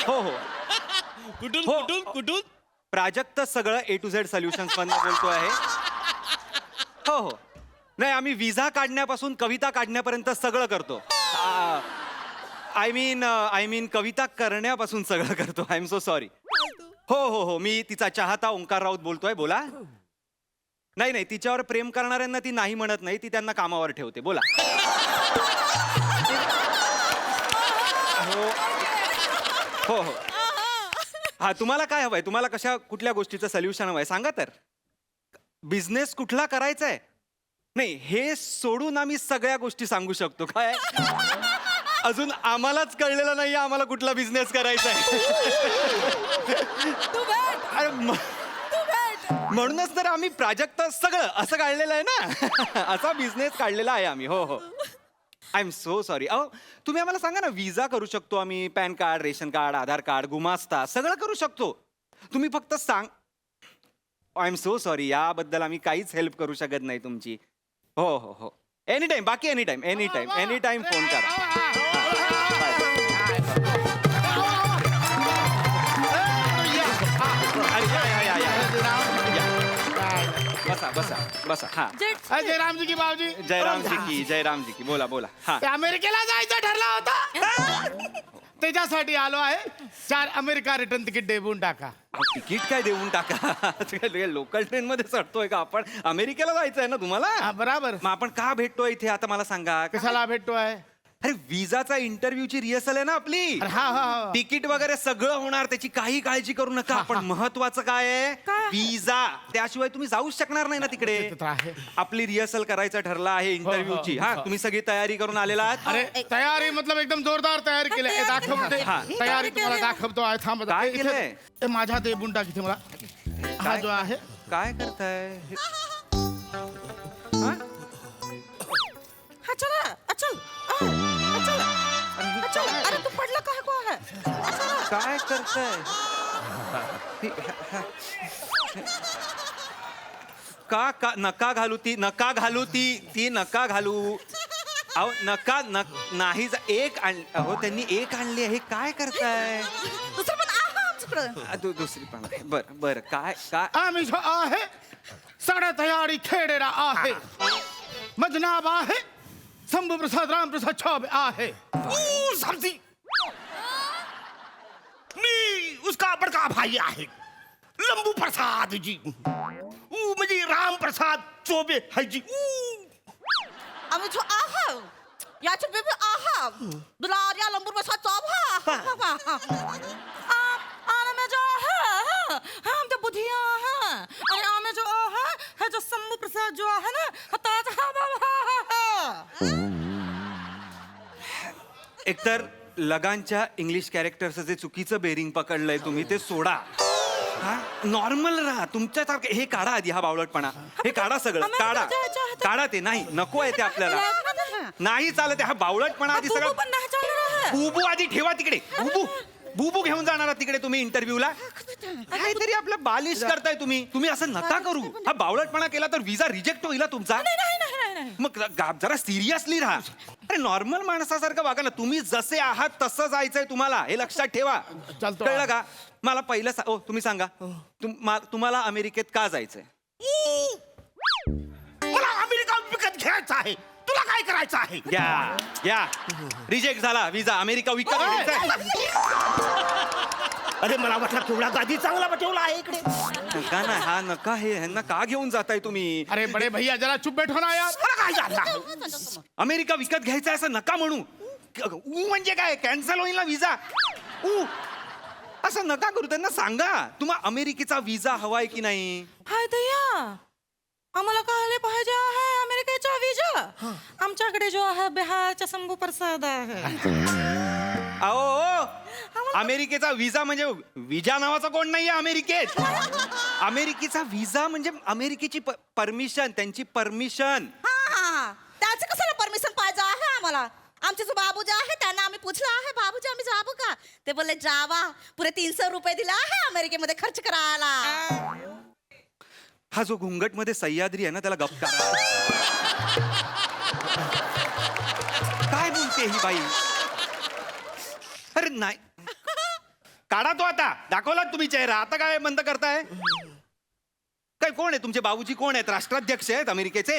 हो हो, कुठून हो. कुठून कुठून? प्राजक्त सगळं A to Z सोल्युशन्स मधून बोलतो आहे. हो हो, नाही, आम्ही विजा काढण्यापासून कविता काढण्यापर्यंत सगळं करतो. आय मीन कविता करण्यापासून सगळं करतो. I am so sorry. हो हो हो, मी तिचा चाहता ओंकार राऊत बोलतोय. बोला. नाही नाही, तिच्यावर प्रेम करणाऱ्यांना ती नाही म्हणत नाही, ती त्यांना कामावर ठेवते. बोला. हो हो हो हा तुम्हाला काय हवंय, तुम्हाला कुठल्या गोष्टीचं सोल्युशन हवंय सांगा तर. बिझनेस कुठला करायचा आहे? नाही हे सोडून आम्ही सगळ्या गोष्टी सांगू शकतो. काय अजून आम्हालाच कळलेलं नाही आम्हाला कुठला बिझनेस करायचा आहे. अरे म्हणूनच तर आम्ही प्राजक्त सगळं असं काढलेलं आहे ना. असा बिझनेस काढलेला आहे आम्ही. हो हो आय एम सो सॉरी. अहो तुम्ही आम्हाला सांगा ना, विजा करू शकतो आम्ही, पॅन कार्ड, रेशन कार्ड, आधार कार्ड, गुमास्ता सगळं करू शकतो. तुम्ही फक्त सांग. आय एम सो सॉरी, याबद्दल आम्ही काहीच हेल्प करू शकत नाही तुमची. हो हो हो एनी टाइम, बाकी एनी टाइम फोन करा. बसा बसा बसा. हा जयरामजी की बाबूजी. जयराम जी की बोला बोला. हा ते अमेरिकेला जायचं ठरला होता. त्याच्यासाठी आलो आहे. 4 अमेरिका रिटर्न तिकीट देऊन टाका. तिकीट काय देऊन टाका. लोकल ट्रेन मध्ये चढतोय का आपण? अमेरिकेला जायचंय ना तुम्हाला? बराबर. मग आपण का भेटतोय इथे आता मला सांगा. कशाला भेटतोय? अरे विजाचा इंटरव्ह्यूची रिहर्सल आहे ना आपली. हा. तिकीट वगैरे सगळं होणार, त्याची काही काळजी करू नका. पण महत्वाचं काय आहे? विजा. त्याशिवाय तुम्ही जाऊच शकणार नाही ना तिकडे. आपली रिहर्सल करायचं ठरलं आहे इंटरव्ह्यूची. हा तुम्ही सगळी तयारी करून आलेला आहात? अरे तयारी मतलब एकदम जोरदार तयारी केली. दाखवते तयारी तुम्हाला दाखवतो आहे. थांब काय केलंय? ते माझ्या ते बुंटा इथे मला हा जो आहे. काय करताय? अरे तू पडला काय को आहे? काय करताय? का नका घालू ती नका घालू. अहो नका नाही एक अहो त्यांनी एक आणली आहे. काय करताय? दुसरं पण आहे आमच्याकडं. दुसरी पण आहे. बर काय आम्ही जो आहे सगळ्या तयारी खेळलेला आहे. मजनाब आहे. शंभू प्रसाद रामप्रसाद चौबे आहे. समझी मी उसका बड़का भाई आहे लंबू प्रसाद जी. म्हणजे राम प्रसाद चौबे है जी. आम्ही जो आहे याचे बेबी आहे दुलारिया लंबू प्रसाद चौबे. आणि मैं जो है हम तो बुधिया है. आणि आम्ही जो है जो शंभू प्रसाद जो आहे ना ताज एकतर लगानच्या इंग्लिश कॅरेक्टरचं जे चुकीचं बेरिंग पकडलंय तुम्ही ते सोडा. नॉर्मल राहा तुमच्यासारखं. हे काढा आधी हा बावळटपणा. हे काढा सगळं. काढा ते. नाही नको आहे ते आपल्याला. नाही चालत. हा बावळटपणा आधी सगळं. बुबू आधी ठेवा तिकडे. बुबू घेऊन जाणार तिकडे तुम्ही इंटरव्ह्यूला. काहीतरी आपलं बालिश करताय तुम्ही असं नका करू. हा बावळटपणा केला तर विजा रिजेक्ट होईल तुमचा. मग जरा सिरियसली राहा. अरे नॉर्मल माणसासारखं वागा ना. तुम्ही जसे आहात तसं जायचंय तुम्हाला. हे लक्षात ठेवा. कळलं का? मला पहिलं तुम्ही सांगा तुम्हाला अमेरिकेत का जायचंय? मला अमेरिका विकत घ्यायचा आहे. तुला काय करायचं आहे? या रिजेक्ट झाला विजा. अमेरिका विकत घ्यायचा. अरे मला वाटलं केवढा गादी चांगला बटवला आहे इकडे. नका ना. हा नका. हे ह्यांना का घेऊन जाताय तुम्ही? अरे बडे भैया जरा चुप बैठो ना यार. काय झालं? अमेरिका विकत घ्यायचा असं नका म्हणू. म्हणजे काय? कॅन्सल होईल ना विजा. असं नका करू. त्यांना सांगा तुम्हाला अमेरिकेचा विजा हवाय की नाही. हाय दया आम्हाला कळले पाहिजे आहे अमेरिकेचा विजा. आमच्याकडे जो आहे बिहारचा शंभू प्रसाद आहे. अहो अमेरिकेचा विजा म्हणजे विजा नावाचा कोण नाहीये अमेरिकेत. अमेरिकेचा विजा म्हणजे अमेरिकेची परमिशन. त्यांची परमिशन. त्याचं कशाला परमिशन पाहिजे आहे आम्हाला? आमचे जो बाबू जे आहे त्यांना आम्ही पूछलं आहे बाबूजी आम्ही जाबो का? ते बोलले जावा. पुरे 300 रुपये दिला आहे अमेरिकेमध्ये खर्च करायला. हा जो घुंगट मध्ये सह्याद्री आहे ना त्याला गप करा. काय बोलते ही बाई? अरे नाही. काढा तो आता. दाखवला तुम्ही चेहरा. आता काय बंद करताय? काय कोण आहे तुमचे बाबूजी? कोण आहेत? राष्ट्राध्यक्ष आहेत अमेरिकेचे?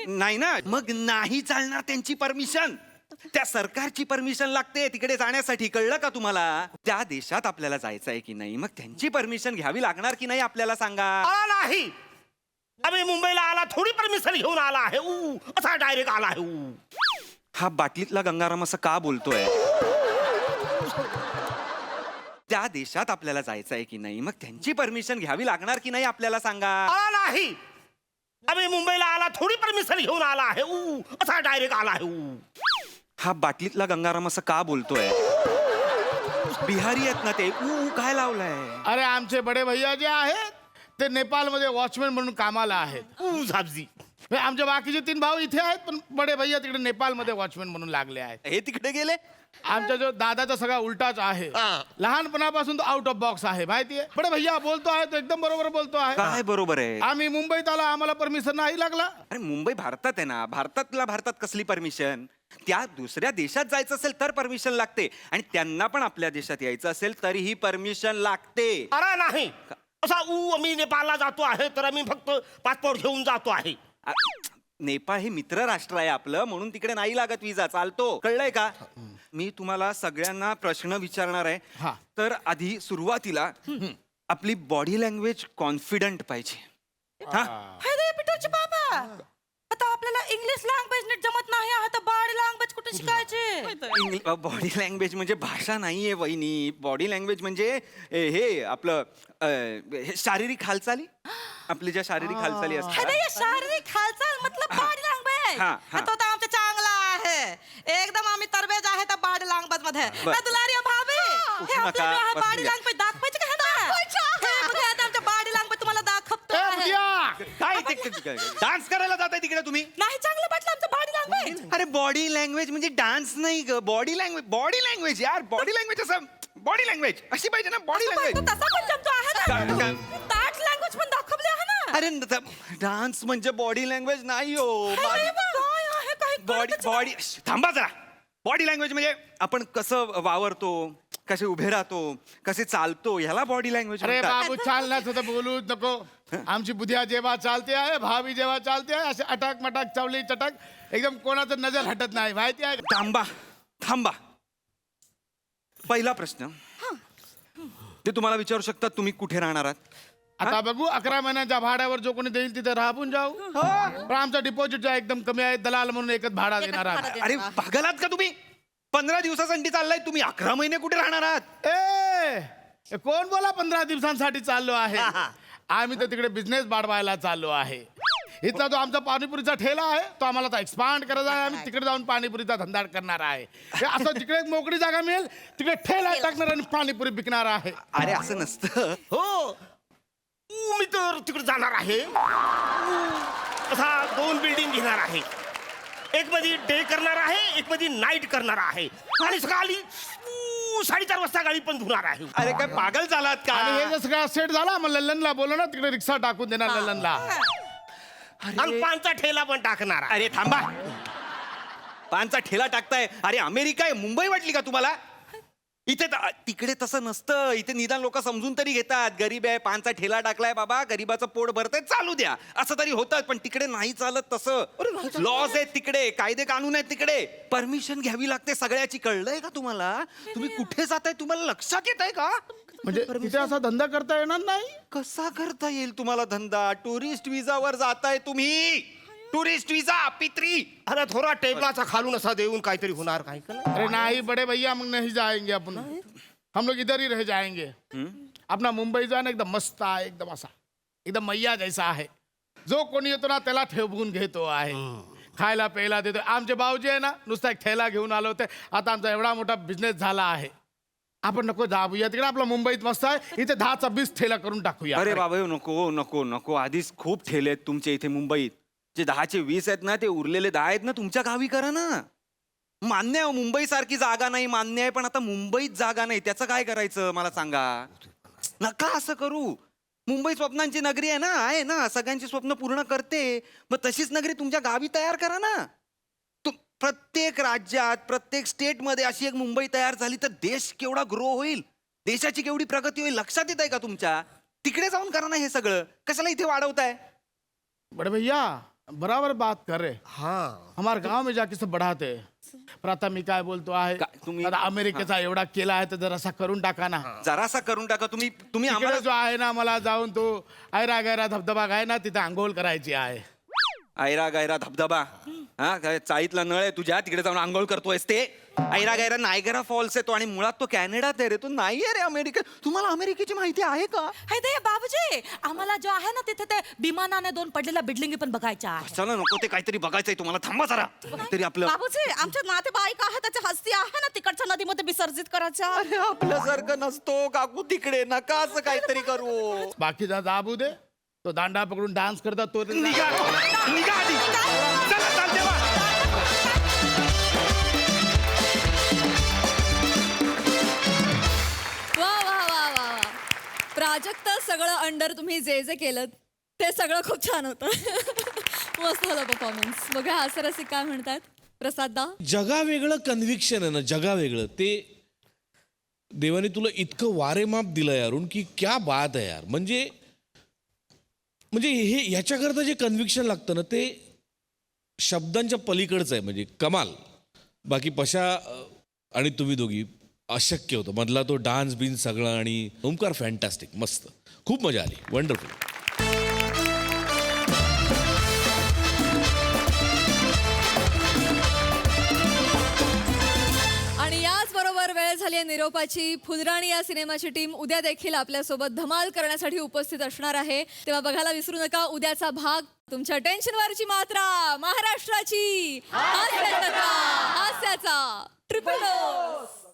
नाही ना. मग नाही चालणार त्यांची परमिशन. त्या सरकारची परमिशन लागते तिकडे जाण्यासाठी. कळलं का तुम्हाला? त्या देशात आपल्याला जायचं आहे की नाही मग त्यांची परमिशन घ्यावी लागणार की नाही आपल्याला सांगा. नाही आम्ही मुंबईला आला थोडी परमिशन घेऊन आला आहे. असा डायरेक्ट आला आहे. हा बाटलीतला गंगाराम असं का बोलतोय? त्या देशात आपल्याला जायचं आहे की नाही, मग त्यांची परमिशन घ्यावी लागणार की नाही आपल्याला सांगा. नाही आम्ही मुंबईला आला थोडी परमिशन घेऊन आला आहे असा डायरेक्ट आला आहे हा बाटलीतला गंगाराम असं का बोलतोय? बिहारी आहेत ना ते, काय लावलंय? अरे आमचे बडे भैया जे आहेत ते नेपाळमध्ये वॉचमॅन म्हणून कामाला आहेत. झापजी आमचे बाकीचे 3 भाऊ इथे आहेत, पण बडे भैया तिकडे नेपाळमध्ये वॉचमॅन म्हणून लागले आहेत. हे तिकडे गेले. आमचा जो दादाचा सगळा उलटाच आहे. लहानपणापासून तो आउट ऑफ बॉक्स आहे, माहितीये. बडे भैया बोलतो आहे तो एकदम बरोबर बोलतो आहे. काय बरोबर आहे? आम्ही मुंबईत आला, आम्हाला परमिशन नाही लागला. अरे मुंबई भारतात आहे ना, भारतात कसली परमिशन? त्या दुसऱ्या देशात जायचं असेल तर परमिशन लागते, आणि त्यांना पण आपल्या देशात यायचं असेल तरीही परमिशन लागते. अरे नाही असा आम्ही नेपाळला जातो आहे तर आम्ही फक्त पासपोर्ट घेऊन जातो आहे. नेपाळ हे मित्र राष्ट्र आहे आपलं, म्हणून तिकडे नाही लागत विजा, चालतो. कळलंय का? मी तुम्हाला सगळ्यांना प्रश्न विचारणार आहे. हा. तर आधी सुरुवातीला आपली बॉडी लँग्वेज कॉन्फिडंट पाहिजे. हा, पिटरचे बाबा, आता आपल्याला इंग्लिश लँग्वेज नीट जमत नाही आहे तर बॉडी लँग्वेज कुठे शिकायची? बॉडी लँग्वेज म्हणजे भाषा नाहीये वहिनी. बॉडी लँग्वेज म्हणजे हे आपलं हे शारीरिक हालचाली, आपली ज्या शारीरिक हालचाली असतात. शारीरिक हालचाल मतलब बॉडी लँग्वेज. हा, हा. तो तर आमचा चांगला आहे, एकदम आम्ही तरबेज आहे त्या बॉडी लँग्वेज मध्ये. बरं. दुलारी भाभी, हे नका, आपल्याला बसून बॉडी घ्या. लँग्वेज दाखवायची का? हे बघा, आता आमच्या बॉडी लँग्वेज तुम्हाला दाखवतो आहे. काय डान्स करायला जाताय तिकडे तुम्ही? नाही चांगलं वाटलं आमचं बॉडी लँग्वेज. अरे बॉडी लँग्वेज म्हणजे डान्स नाही ग, बॉडी लँग्वेज यार. बॉडी लँग्वेज असं, बॉडी लँग्वेज अशी पाहिजे ना. बॉडी लँग्वेज तसा पण जमतो आहे ना. ताट लँग्वेज पण दाखवली आहे ना. अरे डान्स म्हणजे बॉडी लँग्वेज नाही हो. काय आहे, काही बॉडी थांबा जरा. बॉडी लँग्वेज म्हणजे आपण कसं वावरतो, कसे उभे राहतो, कसे चालतो, ह्याला बॉडी लँग्वेज अरे म्हणतात. बाबू चालण्याचं तर बोलूच नको. आमची बुद्धिया जेव्हा चालते आहे, भाभी जेव्हा चालते आहे, असे अटक मटक चवली चटक एकदम कोणाचं नजर हटत नाही, माहिती आहे. थांबा. पहिला प्रश्न ते तुम्हाला विचारू शकतात, तुम्ही कुठे राहणार आहात? आता बघू 11 महिन्याच्या भाड्यावर जो कोणी देईल तिथे राहून जाऊ. पण आमचा डिपॉझिट एकदम कमी आहे, दलाल म्हणून एकच भाडा देणार आहात. अरे पागल आहात का तुम्ही? 15 दिवसासाठी चाललाय तुम्ही, 11 महिने कुठे राहणार आहात? ए कोण बोला 15 दिवसांसाठी चाललो आहे? आम्ही तर तिकडे बिझनेस वाढवायला चाललो आहे. इथला जो आमचा पाणीपुरीचा ठेला आहे तो आम्हाला आता एक्सपांड करायचा आहे. आम्ही तिकडे जाऊन पाणीपुरीचा धंदा करणार आहे. हे असं जिकडे एक मोकळी जागा मिळेल तिकडे ठेला टाकणार आणि पाणीपुरी विकणार आहे. अरे असं नसतं. हो मी तर तिकडे जाणार आहे. असा 2 बिल्डिंग घेणार आहे. एक मध्ये डे करणार आहे, एक मध्ये नाईट करणार आहे, आणि सकाळी 4:30 वाजता गाडी पण धुणार आहे. अरे काय पागल झालात का? आणि हे जर सगळं सेट झाला मग लल्लनला बोलव ना, तिकडे रिक्षा टाकून देणार लल्लनला. आणि पानचा ठेला पण टाकणार आहे. अरे थांबा. पानचा ठेला टाकताय? अरे अमेरिका आहे, मुंबई वाटली का तुम्हाला? इथे तिकडे तसं नसतं. इथे निदान लोक समजून तरी घेतात, गरीब आहे, पानचा ठेला टाकलाय बाबा, गरीबाचं पोट भरतंय, चालू द्या, असं तरी होतं. पण तिकडे नाही चालत तसं. लॉज आहेत तिकडे, कायदे कानून आहेत तिकडे, परमिशन घ्यावी लागते सगळ्याची. कळलंय का तुम्हाला? तुम्ही कुठे जाताय तुम्हाला लक्षात येत आहे का? म्हणजे तिथे असा धंदा करता येणार नाही. कसा करता येईल तुम्हाला धंदा? टुरिस्ट विजावर जाताय तुम्ही. टुरिस्ट विजा पित्री. अरे थोडा टेबलाचा खालून असा देऊन काहीतरी होणार काय का? अरे नहीं बड़े भैया, हम नहीं जाएंगे. अपन हम लोग इधर ही रह जाएंगे. अपना मुंबई जाना एकदम मस्त आहे, एकदम असा एकदम मैया जैसा आहे. जो कोणी येतो ना त्याला ठेवून घेतो आहे, खायला प्यायला देतो. आमचे भाऊजी आहे ना, नुसता एक ठेला घेऊन आले होते. आता आमचा एवढा मोठा बिझनेस झाला आहे. आपण नको जाऊया तिकडे, आपला मुंबईत मस्त आहे. इथे 10चा 20 ठेला करून टाकूया. अरे बाबा नको नको नको. आधीच खूप ठेले आहेत तुमच्या इथे मुंबईत. जे 10चे 20 आहेत ना, ते उरलेले 10 आहेत ना, तुमच्या गावी करा ना. मान्य आहे मुंबई सारखी जागा नाही, मान्य आहे, पण आता मुंबईत जागा नाही, त्याचं काय करायचं मला सांगा. नका असं करू. मुंबई स्वप्नांची नगरी आहे ना, सगळ्यांची स्वप्न पूर्ण करते. मग तशीच नगरी तुमच्या गावी तयार करा ना. प्रत्येक राज्यात, प्रत्येक स्टेटमध्ये अशी एक मुंबई तयार झाली तर देश केवढा ग्रो होईल, देशाची केवढी प्रगती होईल. लक्षात येत आहे का तुमच्या? तिकडे जाऊन करा ना हे सगळं. कशाला इथे वाढवताय? बड़े भैया बराबर बात कर रहे. हाँ हमारे गांव में जाके सब बढ़ाते. प्रथा मी काय बोलतो आहे, तुम्ही- आता अमेरिकेचा एवढा केला आहे तर जरासा करून टाका ना. जरासा करून टाका. तुम्ही तिकडे आम्हाला जो आहे ना, मला जाऊन तो ऐरा गैरा धबधबा आहे ना, तिथे आंघोळ करायची आहे. ऐरा गैरा धबधबा. हा काय चाळीतला नळ आहे तुझ्या, तिकडे जाऊन आंघोळ करतोयस ते? ऐरा गैरा नायगरा फॉल्स आहे तो, आणि मुळात तो कॅनडात आहे रे, तो नाही आहे रे अमेरिका. तुम्हाला अमेरिकेची माहिती आहे का? हे ते बाबूजी, आम्हाला जो आहे ना तिथे ते विमानाने 2 पडलेल्या बिल्डिंगी पण बघायच्या आहे. चला नको, ते काहीतरी बघायचंय तुम्हाला. थांबा जरा तरी आपलं. बाबूजी, आमच्या नातेवाईक आहे त्याच्या हस्ती आहे ना तिकडच्या नदीमध्ये विसर्जित करायच्या. अरे आपल्यासारखं नसतो काकू तिकडे, नका असं काहीतरी करू. बाकीचा दाबू दे. तो दांडा पकडून डान्स करतात तो निघा निघा आधी. चला चालते बा. वा वा वा वा वा. प्राजक्त सगळं अंडर तुम्ही जे जे केलं ते सगळं खूप छान होतं. मस्त झालं परफॉर्मन्स. बघा हास्यरसिक काय म्हणतात. प्रसाददा, जगावेगळं कन्व्हिक्शन आहे ना, जगावेगळं ते देवाने तुला इतकं वारेमाप दिलं यारून की क्या बात आहे यार. म्हणजे हे ह्याच्याकरता जे कन्व्हिक्शन लागतं ना ते शब्दांच्या पलीकडचं आहे. म्हणजे कमाल. बाकी पशा आणि तुम्ही दोघी अशक्य होतं. मधला तो डान्स बिन्स सगळं, आणि ओमकार फॅन्टॅस्टिक, मस्त, खूप मजा आली, वंडरफुल. आणि याचबरोबर वेळ झाली आहे निरोपाची. फुलराणी या सिनेमाची टीम उद्या देखील आपल्यासोबत धमाल करण्यासाठी उपस्थित असणार आहे. तेव्हा बघायला विसरू नका उद्याचा भाग. तुमच्या टेन्शनवरची मात्रा, महाराष्ट्राची हास्याचा ट्रिपल डोस.